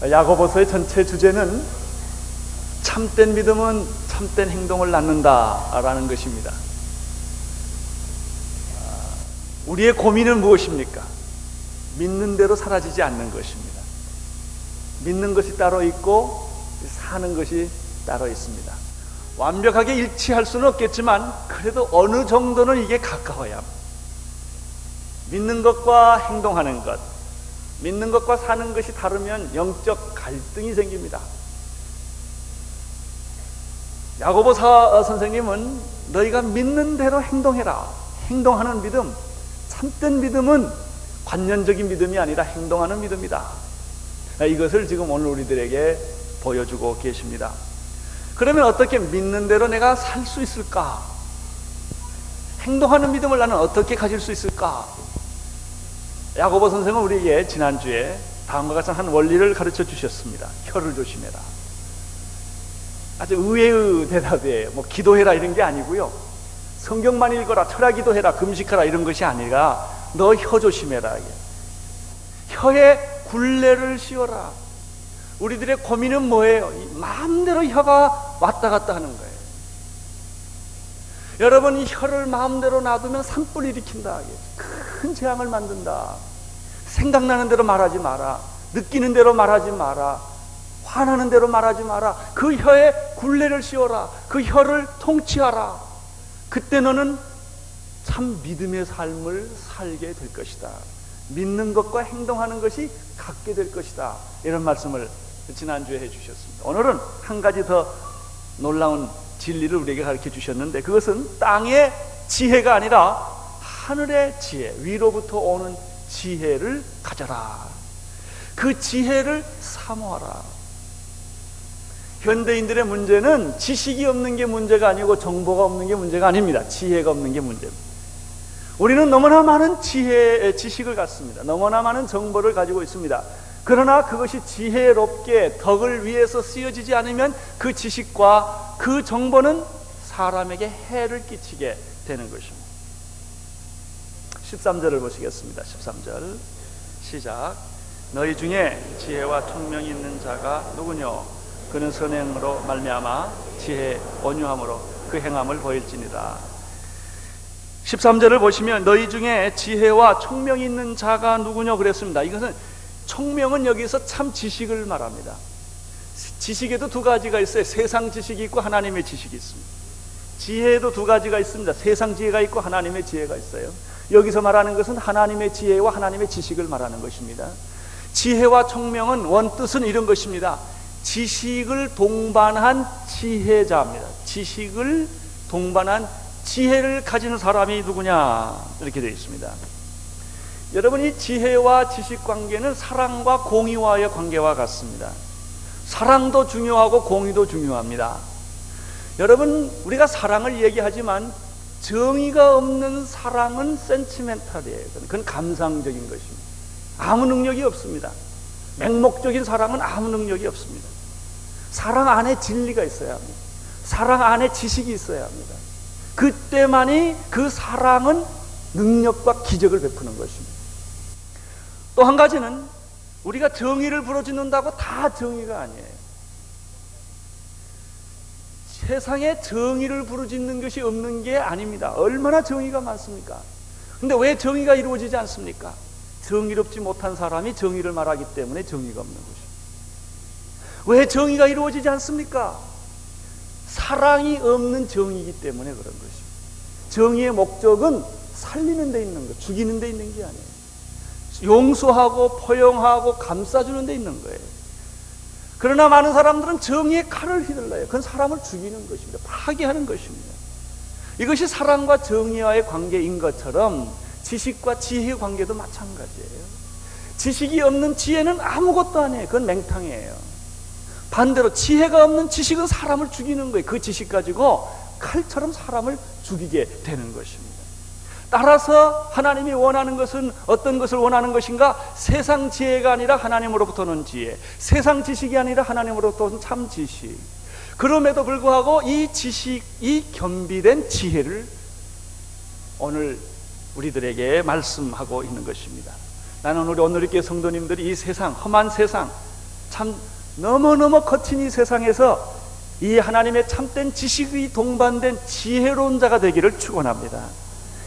야고보서의 전체 주제는 참된 믿음은 참된 행동을 낳는다라는 것입니다. 우리의 고민은 무엇입니까? 믿는 대로 사라지지 않는 것입니다. 믿는 것이 따로 있고 사는 것이 따로 있습니다. 완벽하게 일치할 수는 없겠지만 그래도 어느 정도는 이게 가까워야 합니다. 믿는 것과 행동하는 것, 믿는 것과 사는 것이 다르면 영적 갈등이 생깁니다. 야고보 선생님은 너희가 믿는 대로 행동해라. 행동하는 믿음, 참된 믿음은 관념적인 믿음이 아니라 행동하는 믿음이다. 이것을 지금 오늘 우리들에게 보여주고 계십니다. 그러면 어떻게 믿는 대로 내가 살 수 있을까? 행동하는 믿음을 나는 어떻게 가질 수 있을까? 야고보 선생은 우리에게 지난주에 다음과 같은 한 원리를 가르쳐 주셨습니다. 혀를 조심해라. 아주 의외의 대답이에요. 기도해라 이런 게 아니고요, 성경만 읽어라, 철야 기도해라, 금식하라 이런 것이 아니라 너 혀 조심해라. 혀에 굴레를 씌워라. 우리들의 고민은 뭐예요? 마음대로 혀가 왔다 갔다 하는 거예요. 여러분, 이 혀를 마음대로 놔두면 산불 일으킨다. 큰 재앙을 만든다. 생각나는 대로 말하지 마라. 느끼는 대로 말하지 마라. 화나는 대로 말하지 마라. 그 혀에 굴레를 씌워라. 그 혀를 통치하라. 그때 너는 참 믿음의 삶을 살게 될 것이다. 믿는 것과 행동하는 것이 같게 될 것이다. 이런 말씀을 지난주에 해주셨습니다. 오늘은 한 가지 더 놀라운 진리를 우리에게 가르쳐 주셨는데, 그것은 땅의 지혜가 아니라 하늘의 지혜, 위로부터 오는 지혜를 가져라. 그 지혜를 사모하라. 현대인들의 문제는 지식이 없는 게 문제가 아니고 정보가 없는 게 문제가 아닙니다. 지혜가 없는 게 문제입니다. 우리는 너무나 많은 지식을 갖습니다. 너무나 많은 정보를 가지고 있습니다. 그러나 그것이 지혜롭게 덕을 위해서 쓰여지지 않으면 그 지식과 그 정보는 사람에게 해를 끼치게 되는 것입니다. 13절을 보시겠습니다. 13절 시작. 너희 중에 지혜와 총명이 있는 자가 누구뇨? 그는 선행으로 말미암아 지혜 온유함으로 그 행함을 보일지니라. 13절을 보시면 너희 중에 지혜와 총명이 있는 자가 누구뇨 그랬습니다. 이것은 총명은 여기서 참 지식을 말합니다. 지식에도 두 가지가 있어요. 세상 지식이 있고 하나님의 지식이 있습니다. 지혜에도 두 가지가 있습니다. 세상 지혜가 있고 하나님의 지혜가 있어요. 여기서 말하는 것은 하나님의 지혜와 하나님의 지식을 말하는 것입니다. 지혜와 총명은 원뜻은 이런 것입니다. 지식을 동반한 지혜자입니다. 지식을 동반한 지혜를 가진 사람이 누구냐 이렇게 되어 있습니다. 여러분, 이 지혜와 지식 관계는 사랑과 공의와의 관계와 같습니다. 사랑도 중요하고 공의도 중요합니다. 여러분, 우리가 사랑을 얘기하지만 정의가 없는 사랑은 센티멘탈이에요. 그건 감상적인 것입니다. 아무 능력이 없습니다. 맹목적인 사랑은 아무 능력이 없습니다. 사랑 안에 진리가 있어야 합니다. 사랑 안에 지식이 있어야 합니다. 그때만이 그 사랑은 능력과 기적을 베푸는 것입니다. 또 한 가지는 우리가 정의를 부르짖는다고 다 정의가 아니에요. 세상에 정의를 부르짖는 것이 없는 게 아닙니다. 얼마나 정의가 많습니까? 근데 왜 정의가 이루어지지 않습니까? 정의롭지 못한 사람이 정의를 말하기 때문에 정의가 없는 것입니다. 왜 정의가 이루어지지 않습니까? 사랑이 없는 정의이기 때문에 그런 것입니다. 정의의 목적은 살리는 데 있는 것, 죽이는 데 있는 게 아니에요. 용서하고 포용하고 감싸주는 데 있는 거예요. 그러나 많은 사람들은 정의의 칼을 휘둘러요. 그건 사람을 죽이는 것입니다. 파괴하는 것입니다. 이것이 사랑과 정의와의 관계인 것처럼 지식과 지혜의 관계도 마찬가지예요. 지식이 없는 지혜는 아무것도 아니에요. 그건 맹탕이에요. 반대로 지혜가 없는 지식은 사람을 죽이는 거예요. 그 지식 가지고 칼처럼 사람을 죽이게 되는 것입니다. 따라서 하나님이 원하는 것은 어떤 것을 원하는 것인가? 세상 지혜가 아니라 하나님으로부터 오는 지혜, 세상 지식이 아니라 하나님으로부터 오는 참 지식. 그럼에도 불구하고 이 지식, 이 겸비된 지혜를 오늘 우리들에게 말씀하고 있는 것입니다. 나는 우리 오늘의 성도님들이 이 세상, 험한 세상, 참 너무너무 거친 이 세상에서 이 하나님의 참된 지식이 동반된 지혜로운 자가 되기를 축원합니다.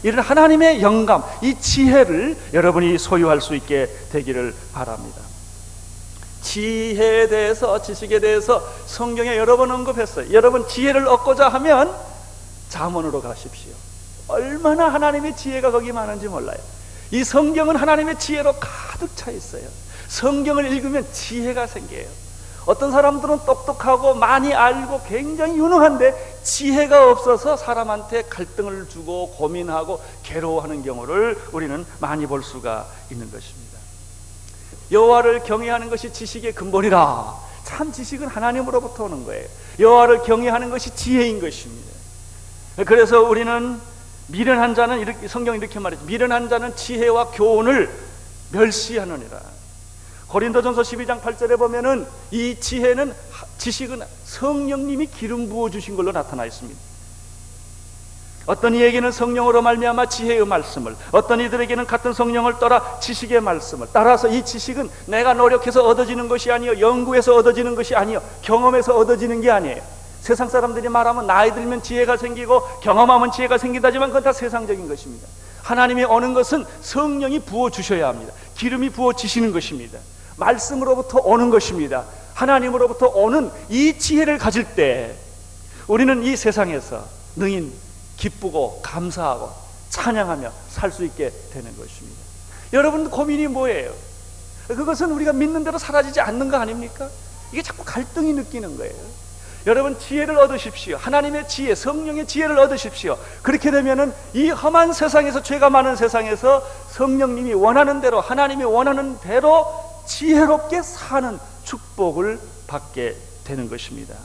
이런 하나님의 영감, 이 지혜를 여러분이 소유할 수 있게 되기를 바랍니다. 지혜에 대해서, 지식에 대해서 성경에 여러 번 언급했어요. 여러분 지혜를 얻고자 하면 잠언으로 가십시오. 얼마나 하나님의 지혜가 거기 많은지 몰라요. 이 성경은 하나님의 지혜로 가득 차 있어요. 성경을 읽으면 지혜가 생겨요. 어떤 사람들은 똑똑하고 많이 알고 굉장히 유능한데 지혜가 없어서 사람한테 갈등을 주고 고민하고 괴로워하는 경우를 우리는 많이 볼 수가 있는 것입니다. 여호와를 경외하는 것이 지식의 근본이라. 참 지식은 하나님으로부터 오는 거예요. 여호와를 경외하는 것이 지혜인 것입니다. 그래서 우리는 미련한 자는 이렇게, 성경이 이렇게 말했죠. 미련한 자는 지혜와 교훈을 멸시하느니라. 고린도전서 12장 8절에 보면은 이 지혜는, 지식은 성령님이 기름 부어 주신 걸로 나타나 있습니다. 어떤 이에게는 성령으로 말미암아 지혜의 말씀을, 어떤 이들에게는 같은 성령을 따라 지식의 말씀을. 따라서 이 지식은 내가 노력해서 얻어지는 것이 아니요, 연구해서 얻어지는 것이 아니요, 경험해서 얻어지는 게 아니에요. 세상 사람들이 말하면 나이 들면 지혜가 생기고 경험하면 지혜가 생긴다지만 그건 다 세상적인 것입니다. 하나님이 오는 것은 성령이 부어주셔야 합니다. 기름이 부어지시는 것입니다. 말씀으로부터 오는 것입니다. 하나님으로부터 오는 이 지혜를 가질 때 우리는 이 세상에서 능히 기쁘고 감사하고 찬양하며 살 수 있게 되는 것입니다. 여러분 고민이 뭐예요? 그것은 우리가 믿는 대로 사라지지 않는 거 아닙니까? 이게 자꾸 갈등이 느끼는 거예요. 여러분 지혜를 얻으십시오. 하나님의 지혜, 성령의 지혜를 얻으십시오. 그렇게 되면은 이 험한 세상에서, 죄가 많은 세상에서 성령님이 원하는 대로, 하나님이 원하는 대로 지혜롭게 사는 축복을 받게 되는 것입니다.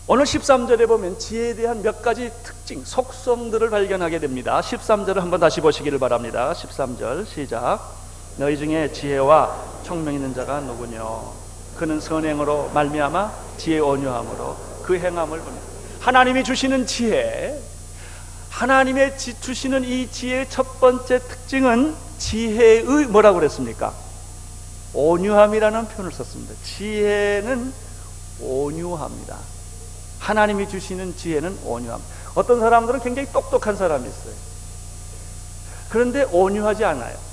오늘 13절에 보면 지혜에 대한 몇 가지 특징, 속성들을 발견하게 됩니다. 13절을 한번 다시 보시기를 바랍니다. 13절 시작. 너희 중에 지혜와 총명 있는 자가 누구뇨? 그는 선행으로 말미암아 지혜 온유함으로 그 행함을 보내. 하나님이 주시는 지혜, 하나님의 주시는 이 지혜의 첫 번째 특징은 지혜의 뭐라고 그랬습니까? 온유함이라는 표현을 썼습니다. 지혜는 온유합니다. 하나님이 주시는 지혜는 온유함. 어떤 사람들은 굉장히 똑똑한 사람이 있어요. 그런데 온유하지 않아요.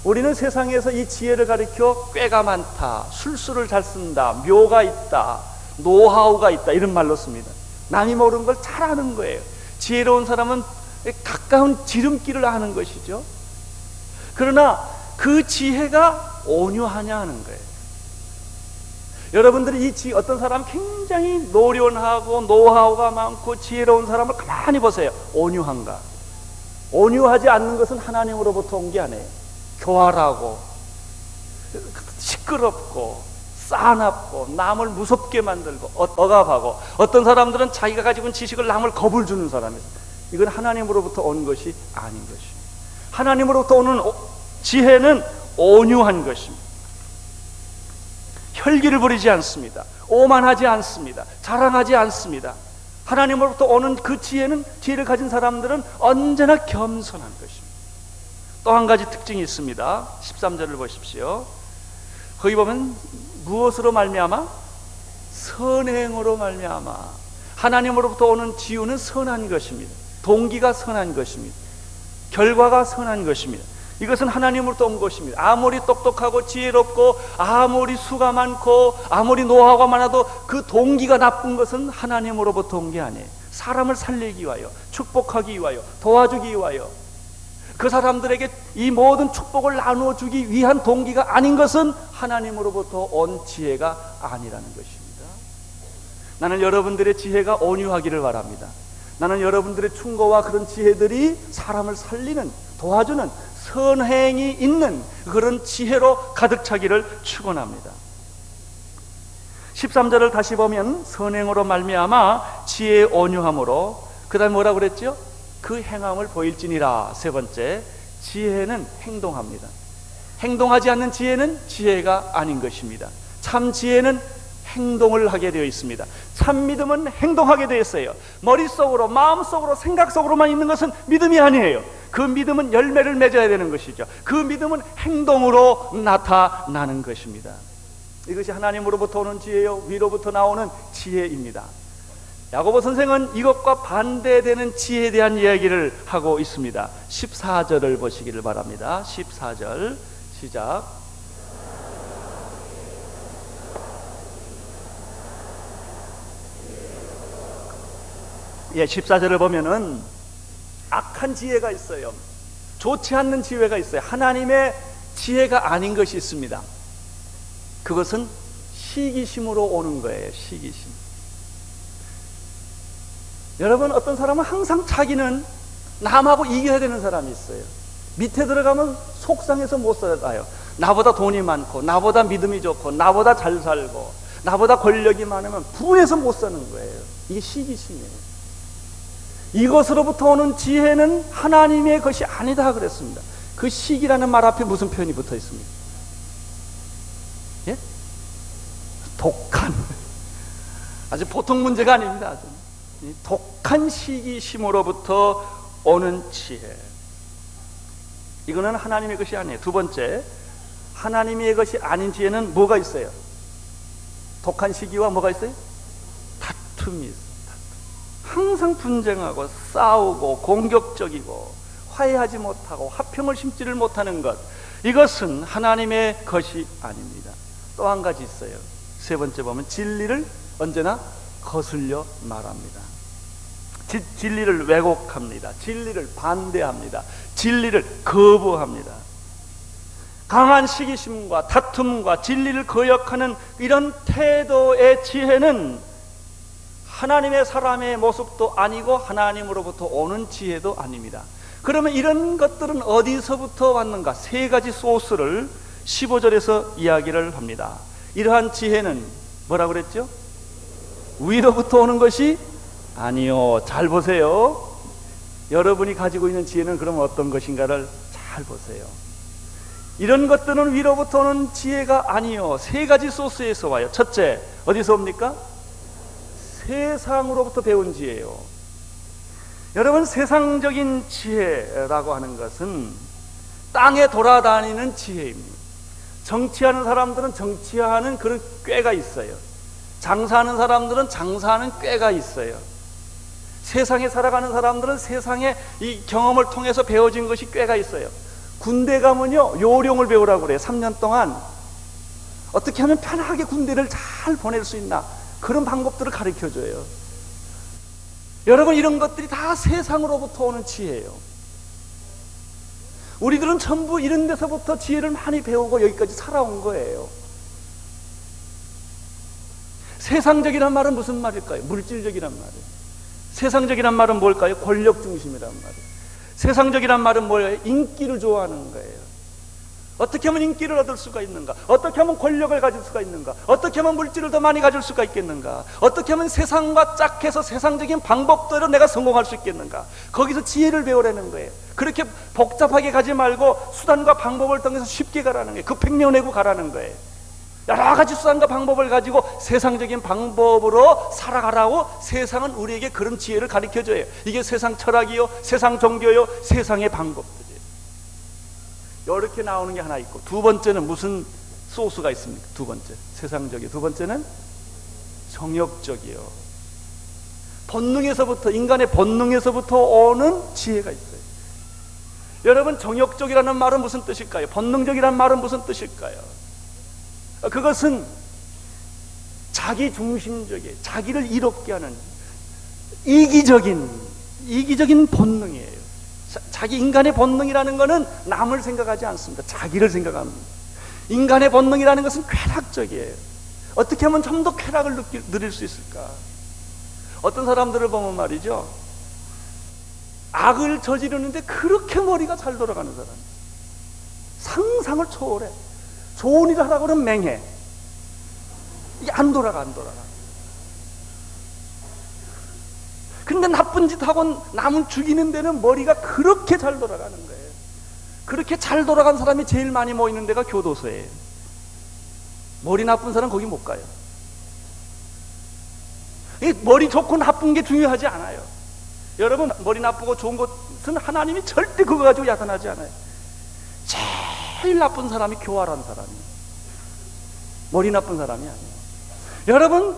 우리는 세상에서 이 지혜를 가리켜 꾀가 많다, 술수를 잘 쓴다, 묘가 있다, 노하우가 있다 이런 말로 씁니다. 남이 모르는 걸 잘 아는 거예요. 지혜로운 사람은 가까운 지름길을 아는 것이죠. 그러나 그 지혜가 온유하냐 하는 거예요. 여러분들이 어떤 사람 굉장히 노련하고 노하우가 많고 지혜로운 사람을 가만히 보세요. 온유한가? 온유하지 않는 것은 하나님으로부터 온 게 아니에요. 교활하고 시끄럽고 싸납고 남을 무섭게 만들고 억압하고, 어떤 사람들은 자기가 가지고 있는 지식을 남을 겁을 주는 사람이에요. 이건 하나님으로부터 온 것이 아닌 것입니다. 하나님으로부터 오는 지혜는 온유한 것입니다. 혈기를 부리지 않습니다. 오만하지 않습니다. 자랑하지 않습니다. 하나님으로부터 오는 그 지혜는, 지혜를 가진 사람들은 언제나 겸손한 것입니다. 또 한 가지 특징이 있습니다. 13절을 보십시오. 거기 보면 무엇으로 말미암아? 선행으로 말미암아. 하나님으로부터 오는 지혜는 선한 것입니다. 동기가 선한 것입니다. 결과가 선한 것입니다. 이것은 하나님으로부터 온 것입니다. 아무리 똑똑하고 지혜롭고 아무리 수가 많고 아무리 노하우가 많아도 그 동기가 나쁜 것은 하나님으로부터 온 게 아니에요. 사람을 살리기 위하여, 축복하기 위하여, 도와주기 위하여, 그 사람들에게 이 모든 축복을 나누어 주기 위한 동기가 아닌 것은 하나님으로부터 온 지혜가 아니라는 것입니다. 나는 여러분들의 지혜가 온유하기를 바랍니다. 나는 여러분들의 충고와 그런 지혜들이 사람을 살리는, 도와주는 선행이 있는 그런 지혜로 가득 차기를 축원합니다. 13절을 다시 보면 선행으로 말미암아 지혜의 온유함으로, 그 다음에 뭐라고 그랬죠? 그 행함을 보일지니라. 세 번째, 지혜는 행동합니다. 행동하지 않는 지혜는 지혜가 아닌 것입니다. 참 지혜는 행동을 하게 되어 있습니다. 참 믿음은 행동하게 되어 있어요. 머릿속으로, 마음속으로, 생각 속으로만 있는 것은 믿음이 아니에요. 그 믿음은 열매를 맺어야 되는 것이죠. 그 믿음은 행동으로 나타나는 것입니다. 이것이 하나님으로부터 오는 지혜요, 위로부터 나오는 지혜입니다. 야고보 선생은 이것과 반대되는 지혜에 대한 이야기를 하고 있습니다. 14절을 보시기를 바랍니다. 14절 시작. 예, 14절을 보면은 악한 지혜가 있어요. 좋지 않는 지혜가 있어요. 하나님의 지혜가 아닌 것이 있습니다. 그것은 시기심으로 오는 거예요. 시기심. 여러분, 어떤 사람은 항상 자기는 남하고 이겨야 되는 사람이 있어요. 밑에 들어가면 속상해서 못 살아요. 나보다 돈이 많고, 나보다 믿음이 좋고, 나보다 잘 살고, 나보다 권력이 많으면 분해서 못 사는 거예요. 이게 시기심이에요. 이것으로부터 오는 지혜는 하나님의 것이 아니다 그랬습니다. 그 시기라는 말 앞에 무슨 표현이 붙어 있습니까? 예? 독한. 아주 보통 문제가 아닙니다. 아주. 독한 시기심으로부터 오는 지혜. 이거는 하나님의 것이 아니에요. 두 번째, 하나님의 것이 아닌 지혜는 뭐가 있어요? 독한 시기와 뭐가 있어요? 다툼이 있어요. 항상 분쟁하고 싸우고 공격적이고 화해하지 못하고 화평을 심지를 못하는 것, 이것은 하나님의 것이 아닙니다. 또 한 가지 있어요. 세 번째 보면 진리를 언제나 거슬려 말합니다. 진리를 왜곡합니다. 진리를 반대합니다. 진리를 거부합니다. 강한 시기심과 다툼과 진리를 거역하는 이런 태도의 지혜는 하나님의 사람의 모습도 아니고 하나님으로부터 오는 지혜도 아닙니다. 그러면 이런 것들은 어디서부터 왔는가? 세 가지 소스를 15절에서 이야기를 합니다. 이러한 지혜는 뭐라고 그랬죠? 위로부터 오는 것이 아니요. 잘 보세요. 여러분이 가지고 있는 지혜는 그럼 어떤 것인가를 잘 보세요. 이런 것들은 위로부터 오는 지혜가 아니요. 세 가지 소스에서 와요. 첫째, 어디서 옵니까? 세상으로부터 배운 지혜예요. 여러분, 세상적인 지혜라고 하는 것은 땅에 돌아다니는 지혜입니다. 정치하는 사람들은 정치하는 그런 꾀가 있어요. 장사하는 사람들은 장사하는 꾀가 있어요. 세상에 살아가는 사람들은 세상의 이 경험을 통해서 배워진 것이 꾀가 있어요. 군대 가면요, 요령을 배우라고 그래요. 3년 동안 어떻게 하면 편하게 군대를 잘 보낼 수 있나, 그런 방법들을 가르쳐줘요. 여러분, 이런 것들이 다 세상으로부터 오는 지혜예요. 우리들은 전부 이런 데서부터 지혜를 많이 배우고 여기까지 살아온 거예요. 세상적이란 말은 무슨 말일까요? 물질적이란 말이에요. 세상적이란 말은 뭘까요? 권력 중심이란 말이에요. 세상적이란 말은 뭐예요? 인기를 좋아하는 거예요. 어떻게 하면 인기를 얻을 수가 있는가? 어떻게 하면 권력을 가질 수가 있는가? 어떻게 하면 물질을 더 많이 가질 수가 있겠는가? 어떻게 하면 세상과 짝해서 세상적인 방법대로 내가 성공할 수 있겠는가? 거기서 지혜를 배우라는 거예요. 그렇게 복잡하게 가지 말고 수단과 방법을 통해서 쉽게 가라는 거예요. 급행료 내고 가라는 거예요. 여러 가지 수단과 방법을 가지고 세상적인 방법으로 살아가라고 세상은 우리에게 그런 지혜를 가르쳐줘요. 이게 세상 철학이요, 세상 종교요, 세상의 방법들이에요. 이렇게 나오는 게 하나 있고, 두 번째는 무슨 소스가 있습니까? 두 번째, 세상적이요. 두 번째는 정욕적이요. 본능에서부터, 인간의 본능에서부터 오는 지혜가 있어요. 여러분, 정욕적이라는 말은 무슨 뜻일까요? 본능적이라는 말은 무슨 뜻일까요? 그것은 자기 중심적이에요. 자기를 이롭게 하는 이기적인 본능이에요. 자기 인간의 본능이라는 것은 남을 생각하지 않습니다. 자기를 생각합니다. 인간의 본능이라는 것은 쾌락적이에요. 어떻게 하면 좀 더 쾌락을 누릴 수 있을까? 어떤 사람들을 보면 말이죠, 악을 저지르는데 그렇게 머리가 잘 돌아가는 사람, 상상을 초월해. 좋은 일을 하라고 그러면 맹해. 이게 안 돌아가. 근데 나쁜 짓 하고 남은 죽이는 데는 머리가 그렇게 잘 돌아가는 거예요. 그렇게 잘 돌아간 사람이 제일 많이 모이는 데가 교도소예요. 머리 나쁜 사람 거기 못 가요. 이 머리 좋고 나쁜 게 중요하지 않아요. 여러분, 머리 나쁘고 좋은 것은 하나님이 절대 그거 가지고 야단하지 않아요. 제일 나쁜 사람이 교활한 사람이에요. 머리 나쁜 사람이 아니에요. 여러분,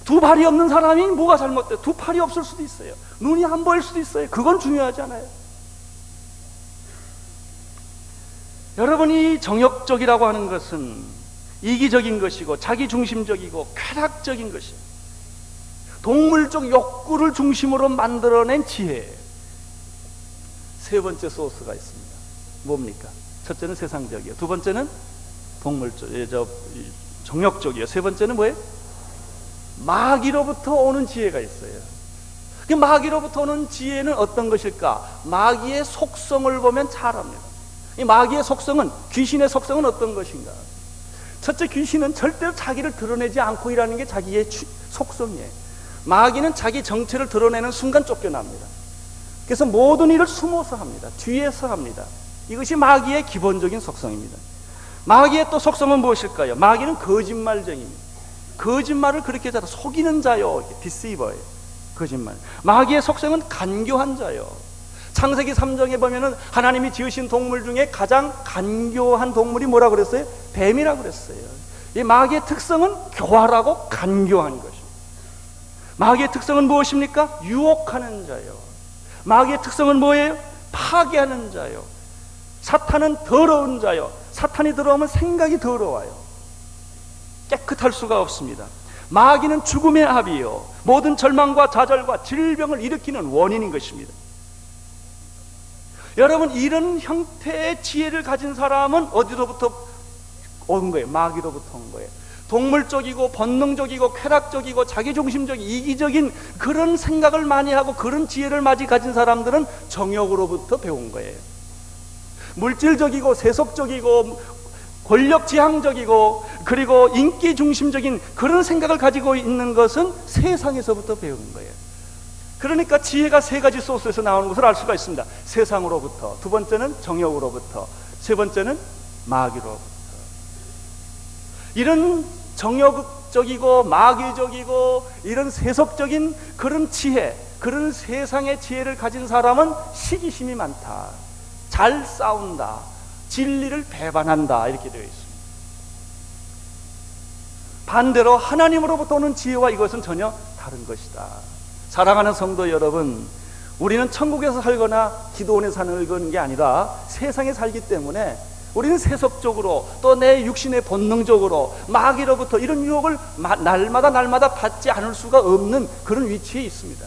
두 발이 없는 사람이 뭐가 잘못돼요? 두 팔이 없을 수도 있어요. 눈이 안 보일 수도 있어요. 그건 중요하지 않아요. 여러분이 정욕적이라고 하는 것은 이기적인 것이고 자기중심적이고 쾌락적인 것이에요. 동물적 욕구를 중심으로 만들어낸 지혜예요. 세 번째 소스가 있습니다. 뭡니까? 첫째는 세상적이에요. 두 번째는 정욕적이에요. 세 번째는 뭐예요? 마귀로부터 오는 지혜가 있어요. 그 마귀로부터 오는 지혜는 어떤 것일까? 마귀의 속성을 보면 잘 압니다. 이 마귀의 속성은, 귀신의 속성은 어떤 것인가? 첫째, 귀신은 절대로 자기를 드러내지 않고 일하는 게 자기의 속성이에요. 마귀는 자기 정체를 드러내는 순간 쫓겨납니다. 그래서 모든 일을 숨어서 합니다. 뒤에서 합니다. 이것이 마귀의 기본적인 속성입니다. 마귀의 또 속성은 무엇일까요? 마귀는 거짓말쟁이입니다. 거짓말을 그렇게 잘해, 속이는 자요, 디세이버예요. 거짓말. 마귀의 속성은 간교한 자요. 창세기 3장에 보면은 하나님이 지으신 동물 중에 가장 간교한 동물이 뭐라고 그랬어요? 뱀이라고 그랬어요. 이 마귀의 특성은 교활하고 간교한 것입니다. 마귀의 특성은 무엇입니까? 유혹하는 자요. 마귀의 특성은 뭐예요? 파괴하는 자요. 사탄은 더러운 자요. 사탄이 들어오면 생각이 더러워요. 깨끗할 수가 없습니다. 마귀는 죽음의 합이요, 모든 절망과 좌절과 질병을 일으키는 원인인 것입니다. 여러분, 이런 형태의 지혜를 가진 사람은 어디로부터 온 거예요? 마귀로부터 온 거예요. 동물적이고 본능적이고 쾌락적이고 자기중심적인 이기적인 그런 생각을 많이 하고 그런 지혜를 많이 가진 사람들은 정욕으로부터 배운 거예요. 물질적이고 세속적이고 권력지향적이고 그리고 인기중심적인 그런 생각을 가지고 있는 것은 세상에서부터 배운 거예요. 그러니까 지혜가 세 가지 소스에서 나오는 것을 알 수가 있습니다. 세상으로부터, 두 번째는 정욕으로부터, 세 번째는 마귀로부터. 이런 정욕적이고 마귀적이고 이런 세속적인 그런 지혜, 그런 세상의 지혜를 가진 사람은 시기심이 많다, 잘 싸운다, 진리를 배반한다, 이렇게 되어 있습니다. 반대로 하나님으로부터 오는 지혜와 이것은 전혀 다른 것이다. 사랑하는 성도 여러분, 우리는 천국에서 살거나 기도원에 사는 게 아니라 세상에 살기 때문에 우리는 세속적으로 또 내 육신의 본능적으로 마귀로부터 이런 유혹을 날마다 받지 않을 수가 없는 그런 위치에 있습니다.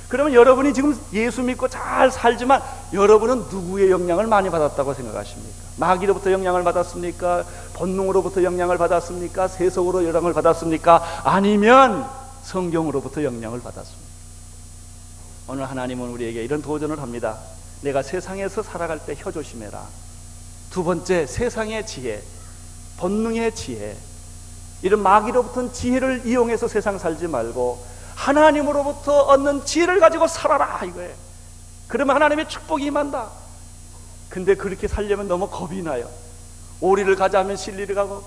그러면 여러분이 지금 예수 믿고 잘 살지만 여러분은 누구의 영향을 많이 받았다고 생각하십니까? 마귀로부터 영향을 받았습니까? 본능으로부터 영향을 받았습니까? 세속으로 영향을 받았습니까? 아니면 성경으로부터 영향을 받았습니까? 오늘 하나님은 우리에게 이런 도전을 합니다. 내가 세상에서 살아갈 때 혀 조심해라. 두 번째, 세상의 지혜, 본능의 지혜, 이런 마귀로부터는 지혜를 이용해서 세상 살지 말고 하나님으로부터 얻는 지혜를 가지고 살아라, 이거예요. 그러면 하나님의 축복이 임한다. 근데 그렇게 살려면 너무 겁이 나요. 오리를 가자면 실리를 가고,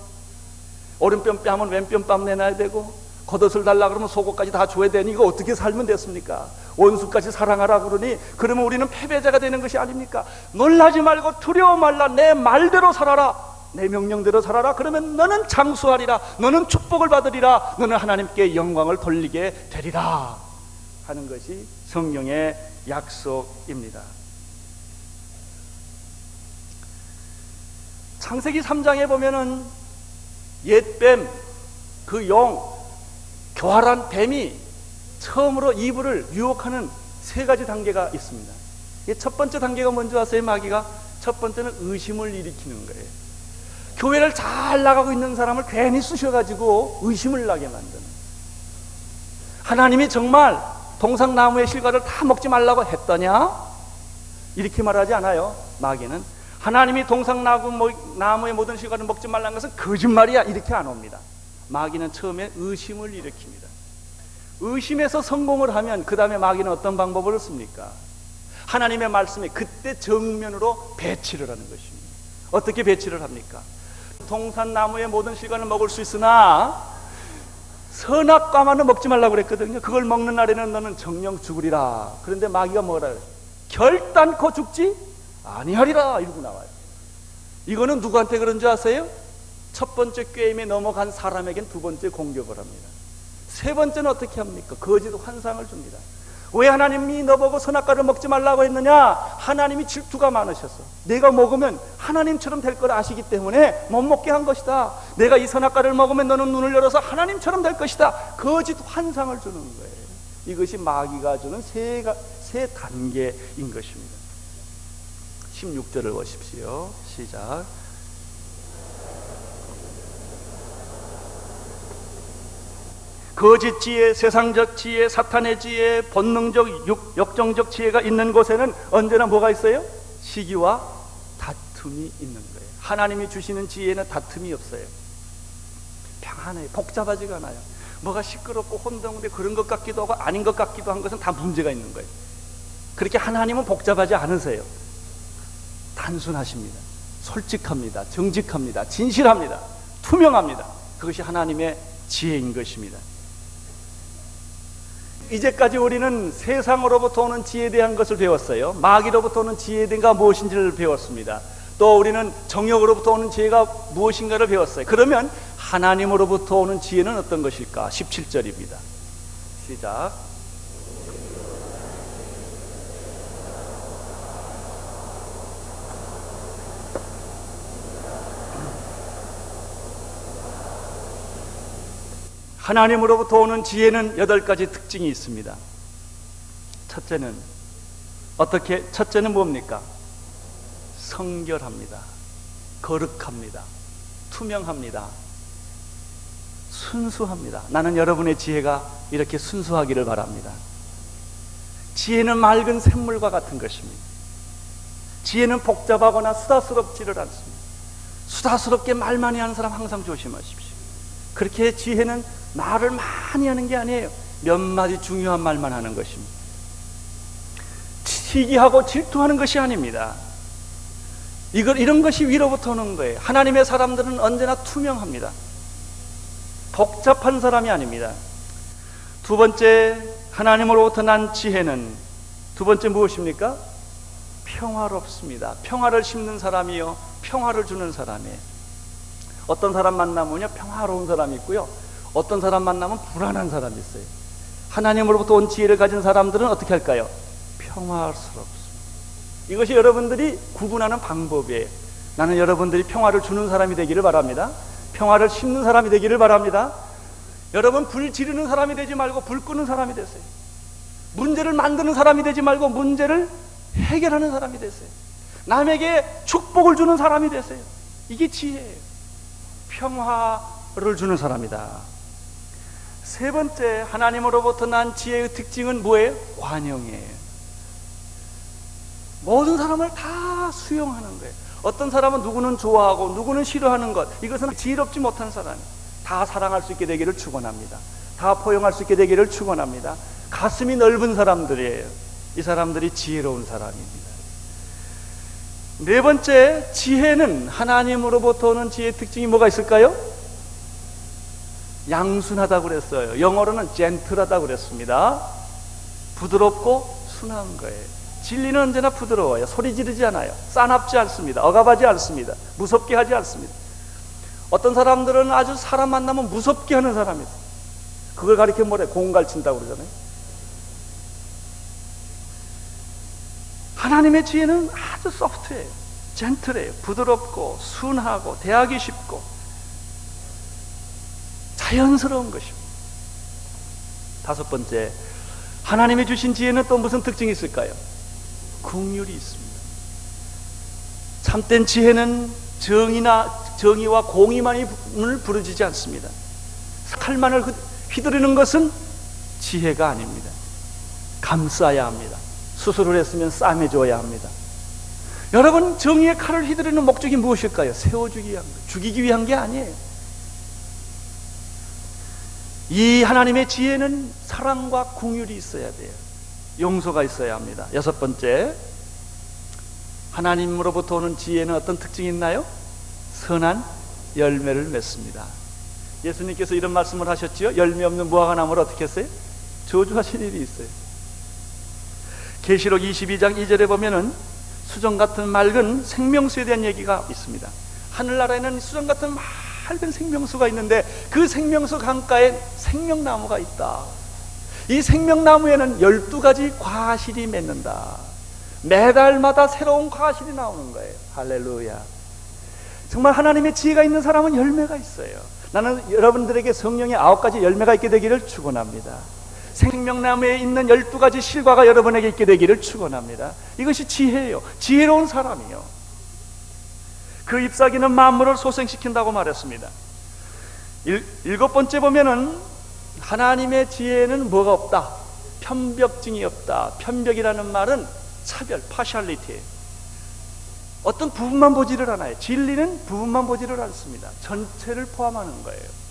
오른뼘 뺨은 왼뼘 뺨 내놔야 되고, 겉옷을 달라 그러면 속옷까지 다 줘야 되니 이거 어떻게 살면 됐습니까? 원수까지 사랑하라 그러니 그러면 우리는 패배자가 되는 것이 아닙니까? 놀라지 말고 두려워 말라. 내 말대로 살아라. 내 명령대로 살아라. 그러면 너는 장수하리라. 너는 축복을 받으리라. 너는 하나님께 영광을 돌리게 되리라 하는 것이 성경의 약속입니다. 창세기 3장에 보면은 옛뱀, 그 용, 교활한 뱀이 처음으로 이브를 유혹하는 세 가지 단계가 있습니다. 첫 번째 단계가 뭔지 아세요? 마귀가 첫 번째는 의심을 일으키는 거예요. 교회를 잘 나가고 있는 사람을 괜히 쑤셔가지고 의심을 나게 만드는. 하나님이 정말 동상나무의 실과를 다 먹지 말라고 했더냐? 이렇게 말하지 않아요. 마귀는 하나님이 동상나무의 모든 실과를 먹지 말라는 것은 거짓말이야, 이렇게 안 옵니다. 마귀는 처음에 의심을 일으킵니다. 의심에서 성공을 하면 그 다음에 마귀는 어떤 방법을 씁니까? 하나님의 말씀에 그때 정면으로 배치를 하는 것입니다. 어떻게 배치를 합니까? 동산나무의 모든 실과를 먹을 수 있으나 선악과만은 먹지 말라고 그랬거든요. 그걸 먹는 날에는 너는 정령 죽으리라. 그런데 마귀가 뭐라 그래? 결단코 죽지 아니하리라 이러고 나와요. 이거는 누구한테 그런 줄 아세요? 첫 번째 꾀임에 넘어간 사람에겐 두 번째 공격을 합니다. 세 번째는 어떻게 합니까? 거짓 환상을 줍니다. 왜 하나님이 너보고 선악과를 먹지 말라고 했느냐? 하나님이 질투가 많으셔서 내가 먹으면 하나님처럼 될 걸 아시기 때문에 못 먹게 한 것이다. 내가 이 선악과를 먹으면 너는 눈을 열어서 하나님처럼 될 것이다. 거짓 환상을 주는 거예요. 이것이 마귀가 주는 세 단계인 것입니다. 16절을 보십시오. 시작. 거짓 지혜, 세상적 지혜, 사탄의 지혜, 본능적, 역정적 지혜가 있는 곳에는 언제나 뭐가 있어요? 시기와 다툼이 있는 거예요. 하나님이 주시는 지혜는 다툼이 없어요. 평안해요. 복잡하지가 않아요. 뭐가 시끄럽고 혼동돼 그런 것 같기도 하고 아닌 것 같기도 한 것은 다 문제가 있는 거예요. 그렇게 하나님은 복잡하지 않으세요. 단순하십니다. 솔직합니다. 정직합니다. 진실합니다. 투명합니다. 그것이 하나님의 지혜인 것입니다. 이제까지 우리는 세상으로부터 오는 지혜에 대한 것을 배웠어요. 마귀로부터 오는 지혜가 무엇인지를 배웠습니다. 또 우리는 정욕으로부터 오는 지혜가 무엇인가를 배웠어요. 그러면 하나님으로부터 오는 지혜는 어떤 것일까? 17절입니다. 시작. 하나님으로부터 오는 지혜는 8가지 특징이 있습니다. 첫째는 뭡니까? 성결합니다. 거룩합니다. 투명합니다. 순수합니다. 나는 여러분의 지혜가 이렇게 순수하기를 바랍니다. 지혜는 맑은 샘물과 같은 것입니다. 지혜는 복잡하거나 수다스럽지를 않습니다. 수다스럽게 말 많이 하는 사람 항상 조심하십시오. 그렇게 지혜는 말을 많이 하는 게 아니에요. 몇 마디 중요한 말만 하는 것입니다. 시기하고 질투하는 것이 아닙니다. 이런 것이 위로부터 오는 거예요. 하나님의 사람들은 언제나 투명합니다. 복잡한 사람이 아닙니다. 두 번째, 하나님으로부터 난 지혜는 두 번째 무엇입니까? 평화롭습니다. 평화를 심는 사람이요, 평화를 주는 사람이에요. 어떤 사람 만나면요 평화로운 사람이 있고요, 어떤 사람 만나면 불안한 사람이 있어요. 하나님으로부터 온 지혜를 가진 사람들은 어떻게 할까요? 평화스럽습니다. 이것이 여러분들이 구분하는 방법이에요. 나는 여러분들이 평화를 주는 사람이 되기를 바랍니다. 평화를 심는 사람이 되기를 바랍니다. 여러분, 불 지르는 사람이 되지 말고 불 끄는 사람이 되세요. 문제를 만드는 사람이 되지 말고 문제를 해결하는 사람이 되세요. 남에게 축복을 주는 사람이 되세요. 이게 지혜예요. 평화를 주는 사람이다. 세 번째, 하나님으로부터 난 지혜의 특징은 뭐예요? 관용이에요. 모든 사람을 다 수용하는 거예요. 어떤 사람은 누구는 좋아하고 누구는 싫어하는 것, 이것은 지혜롭지 못한 사람이 다 사랑할 수 있게 되기를 축원합니다. 다 포용할 수 있게 되기를 축원합니다. 가슴이 넓은 사람들이에요. 이 사람들이 지혜로운 사람입니다. 네 번째, 지혜는 하나님으로부터 오는 지혜의 특징이 뭐가 있을까요? 양순하다고 그랬어요. 영어로는 젠틀하다고 그랬습니다. 부드럽고 순한 거예요. 진리는 언제나 부드러워요. 소리 지르지 않아요. 싸납지 않습니다. 억압하지 않습니다. 무섭게 하지 않습니다. 어떤 사람들은 아주 사람 만나면 무섭게 하는 사람이 있어요. 그걸 가리켜 뭐래? 공갈친다고 그러잖아요. 하나님의 지혜는 아주 소프트해요. 젠틀해요. 부드럽고 순하고 대하기 쉽고 자연스러운 것입니다. 다섯 번째, 하나님이 주신 지혜는 또 무슨 특징이 있을까요? 긍휼이 있습니다. 참된 지혜는 정의와 공의만을 부르짖지 않습니다. 칼만을 휘두르는 것은 지혜가 아닙니다. 감싸야 합니다. 수술을 했으면 싸매줘야 합니다. 여러분, 정의의 칼을 휘두르는 목적이 무엇일까요? 세워주기 위한 거예요. 죽이기 위한 게 아니에요. 이 하나님의 지혜는 사랑과 긍휼이 있어야 돼요. 용서가 있어야 합니다. 여섯 번째, 하나님으로부터 오는 지혜는 어떤 특징이 있나요? 선한 열매를 맺습니다. 예수님께서 이런 말씀을 하셨지요. 열매 없는 무화과 나무를 어떻게 했어요? 저주하신 일이 있어요. 계시록 22장 2절에 보면은 수정 같은 맑은 생명수에 대한 얘기가 있습니다. 하늘나라에는 수정 같은 맑은 생명수가 있는데 그 생명수 강가에 생명나무가 있다. 이 생명나무에는 12가지 과실이 맺는다. 매달마다 새로운 과실이 나오는 거예요. 할렐루야. 정말 하나님의 지혜가 있는 사람은 열매가 있어요. 나는 여러분들에게 성령의 9가지 열매가 있게 되기를 축원합니다. 생명나무에 있는 12가지 실과가 여러분에게 있게 되기를 축원합니다. 이것이 지혜예요. 지혜로운 사람이요. 그 잎사귀는 만물을 소생시킨다고 말했습니다. 7번째 보면은 하나님의 지혜에는 뭐가 없다? 편벽증이 없다. 편벽이라는 말은 차별, 파셜리티. 어떤 부분만 보지를 않아요. 진리는 부분만 보지를 않습니다. 전체를 포함하는 거예요.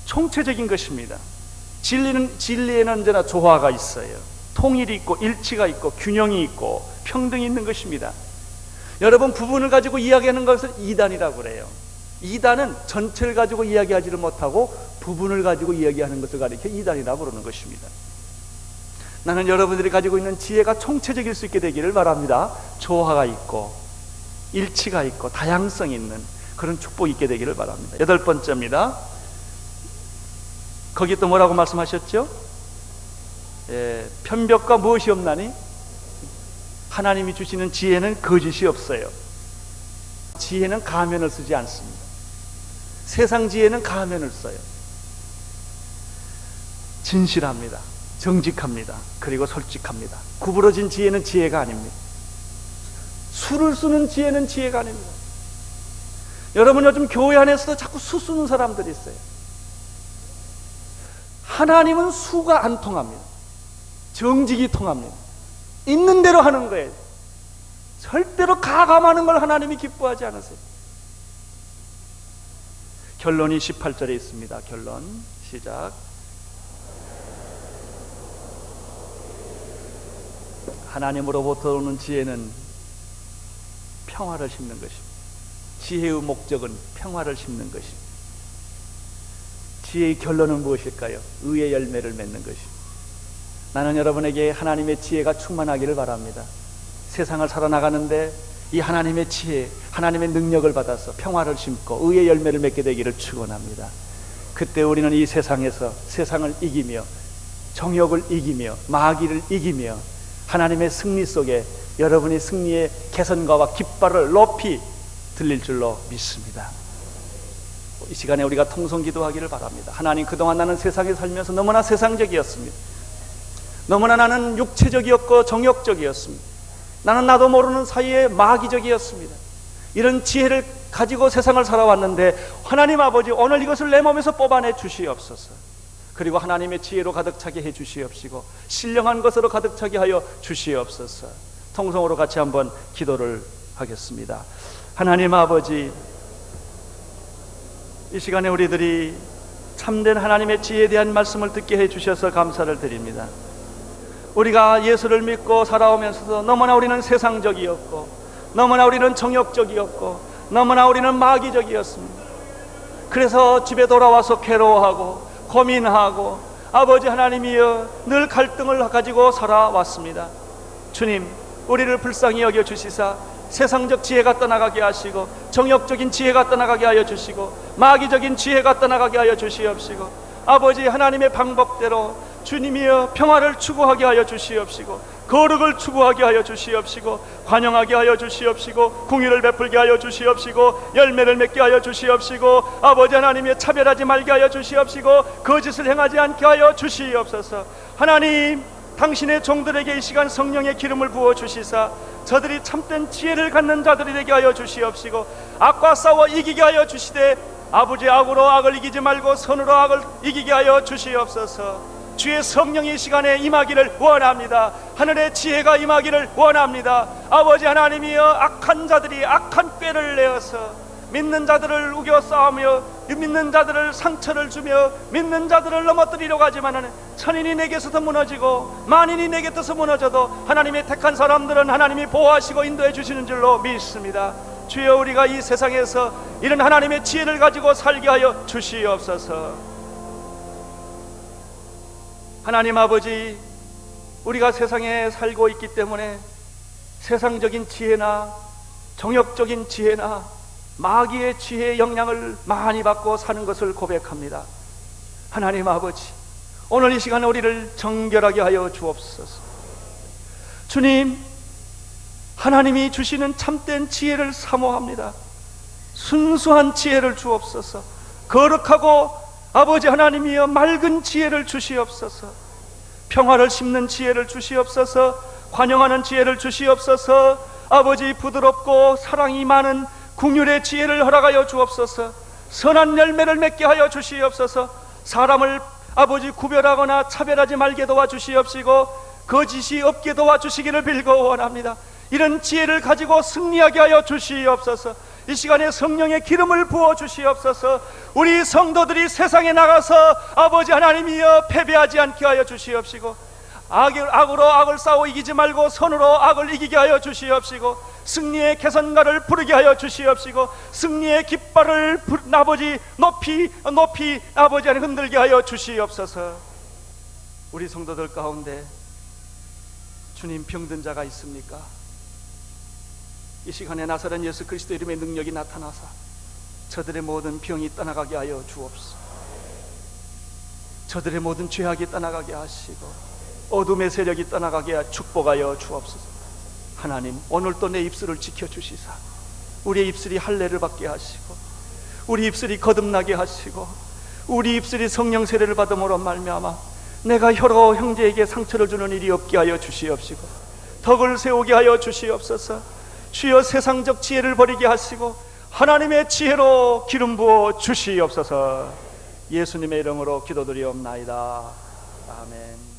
총체적인 것입니다. 진리에는 언제나 조화가 있어요. 통일이 있고 일치가 있고 균형이 있고 평등이 있는 것입니다. 여러분, 부분을 가지고 이야기하는 것을 이단이라고 그래요. 이단은 전체를 가지고 이야기하지를 못하고 부분을 가지고 이야기하는 것을 가리켜 이단이라고 그러는 것입니다. 나는 여러분들이 가지고 있는 지혜가 총체적일 수 있게 되기를 바랍니다. 조화가 있고 일치가 있고 다양성이 있는 그런 축복이 있게 되기를 바랍니다. 8번째입니다. 거기 또 뭐라고 말씀하셨죠? 편벽과 무엇이 없나니? 하나님이 주시는 지혜는 거짓이 없어요. 지혜는 가면을 쓰지 않습니다. 세상 지혜는 가면을 써요. 진실합니다. 정직합니다. 그리고 솔직합니다. 구부러진 지혜는 지혜가 아닙니다. 수를 쓰는 지혜는 지혜가 아닙니다. 여러분, 요즘 교회 안에서도 자꾸 수 쓰는 사람들이 있어요. 하나님은 수가 안 통합니다. 정직이 통합니다. 있는 대로 하는 거예요. 절대로 가감하는 걸 하나님이 기뻐하지 않으세요. 결론이 18절에 있습니다. 결론 시작. 하나님으로부터 오는 지혜는 평화를 심는 것입니다. 지혜의 목적은 평화를 심는 것입니다. 지혜의 결론은 무엇일까요? 의의 열매를 맺는 것입니다. 나는 여러분에게 하나님의 지혜가 충만하기를 바랍니다. 세상을 살아나가는데 이 하나님의 지혜, 하나님의 능력을 받아서 평화를 심고 의의 열매를 맺게 되기를 축원합니다. 그때 우리는 이 세상에서 세상을 이기며 정욕을 이기며 마귀를 이기며 하나님의 승리 속에 여러분의 승리의 개선과와 깃발을 높이 들릴 줄로 믿습니다. 이 시간에 우리가 통성기도하기를 바랍니다. 하나님, 그동안 나는 세상에 살면서 너무나 세상적이었습니다. 너무나 나는 육체적이었고 정욕적이었습니다. 나는 나도 모르는 사이에 마귀적이었습니다. 이런 지혜를 가지고 세상을 살아왔는데 하나님 아버지, 오늘 이것을 내 몸에서 뽑아내 주시옵소서. 그리고 하나님의 지혜로 가득 차게 해 주시옵시고 신령한 것으로 가득 차게 하여 주시옵소서. 통성으로 같이 한번 기도를 하겠습니다. 하나님 아버지, 이 시간에 우리들이 참된 하나님의 지혜에 대한 말씀을 듣게 해 주셔서 감사를 드립니다. 우리가 예수를 믿고 살아오면서도 너무나 우리는 세상적이었고 너무나 우리는 정욕적이었고 너무나 우리는 마귀적이었습니다. 그래서 집에 돌아와서 괴로워하고 고민하고 아버지 하나님이여 늘 갈등을 가지고 살아왔습니다. 주님, 우리를 불쌍히 여겨 주시사 세상적 지혜가 떠나가게 하시고 정욕적인 지혜가 떠나가게 하여 주시고 마귀적인 지혜가 떠나가게 하여 주시옵시고 아버지 하나님의 방법대로 주님이여 평화를 추구하게 하여 주시옵시고 거룩을 추구하게 하여 주시옵시고 관영하게 하여 주시옵시고 공의를 베풀게 하여 주시옵시고 열매를 맺게 하여 주시옵시고 아버지 하나님의 차별하지 말게 하여 주시옵시고 거짓을 행하지 않게 하여 주시옵소서. 하나님, 당신의 종들에게 이 시간 성령의 기름을 부어 주시사 저들이 참된 지혜를 갖는 자들이 되게 하여 주시옵시고 악과 싸워 이기게 하여 주시되 아버지, 악으로 악을 이기지 말고 선으로 악을 이기게 하여 주시옵소서. 주의 성령이 이 시간에 임하기를 원합니다. 하늘의 지혜가 임하기를 원합니다. 아버지 하나님이여, 악한 자들이 악한 꾀를 내어서 믿는 자들을 우겨 싸우며 믿는 자들을 상처를 주며 믿는 자들을 넘어뜨리려고 하지만 천인이 내게서도 무너지고 만인이 내게서도 무너져도 하나님의 택한 사람들은 하나님이 보호하시고 인도해 주시는 줄로 믿습니다. 주여, 우리가 이 세상에서 이런 하나님의 지혜를 가지고 살게 하여 주시옵소서. 하나님 아버지, 우리가 세상에 살고 있기 때문에 세상적인 지혜나 정욕적인 지혜나 마귀의 지혜의 영향을 많이 받고 사는 것을 고백합니다. 하나님 아버지, 오늘 이 시간에 우리를 정결하게 하여 주옵소서. 주님, 하나님이 주시는 참된 지혜를 사모합니다. 순수한 지혜를 주옵소서. 거룩하고 아버지 하나님이여 맑은 지혜를 주시옵소서. 평화를 심는 지혜를 주시옵소서. 관용하는 지혜를 주시옵소서. 아버지, 부드럽고 사랑이 많은 긍휼의 지혜를 허락하여 주옵소서. 선한 열매를 맺게 하여 주시옵소서. 사람을 아버지 구별하거나 차별하지 말게 도와주시옵시고 거짓이 없게 도와주시기를 빌고 원합니다. 이런 지혜를 가지고 승리하게 하여 주시옵소서. 이 시간에 성령의 기름을 부어 주시옵소서. 우리 성도들이 세상에 나가서 아버지 하나님이여 패배하지 않게 하여 주시옵시고 악으로 악을 싸워 이기지 말고 선으로 악을 이기게 하여 주시옵시고 승리의 개선가를 부르게 하여 주시옵시고 승리의 깃발을 아버지 높이 아버지 안에 흔들게 하여 주시옵소서. 우리 성도들 가운데 주님, 병든 자가 있습니까? 이 시간에 나사렛 예수 그리스도 이름의 능력이 나타나사 저들의 모든 병이 떠나가게 하여 주옵소서. 저들의 모든 죄악이 떠나가게 하시고 어둠의 세력이 떠나가게 하여 축복하여 주옵소서. 하나님, 오늘도 내 입술을 지켜주시사 우리의 입술이 할례를 받게 하시고 우리 입술이 거듭나게 하시고 우리 입술이 성령 세례를 받음으로 말미암아 내가 혀로 형제에게 상처를 주는 일이 없게 하여 주시옵시고 덕을 세우게 하여 주시옵소서. 주여, 세상적 지혜를 버리게 하시고 하나님의 지혜로 기름 부어 주시옵소서. 예수님의 이름으로 기도드리옵나이다. 아멘.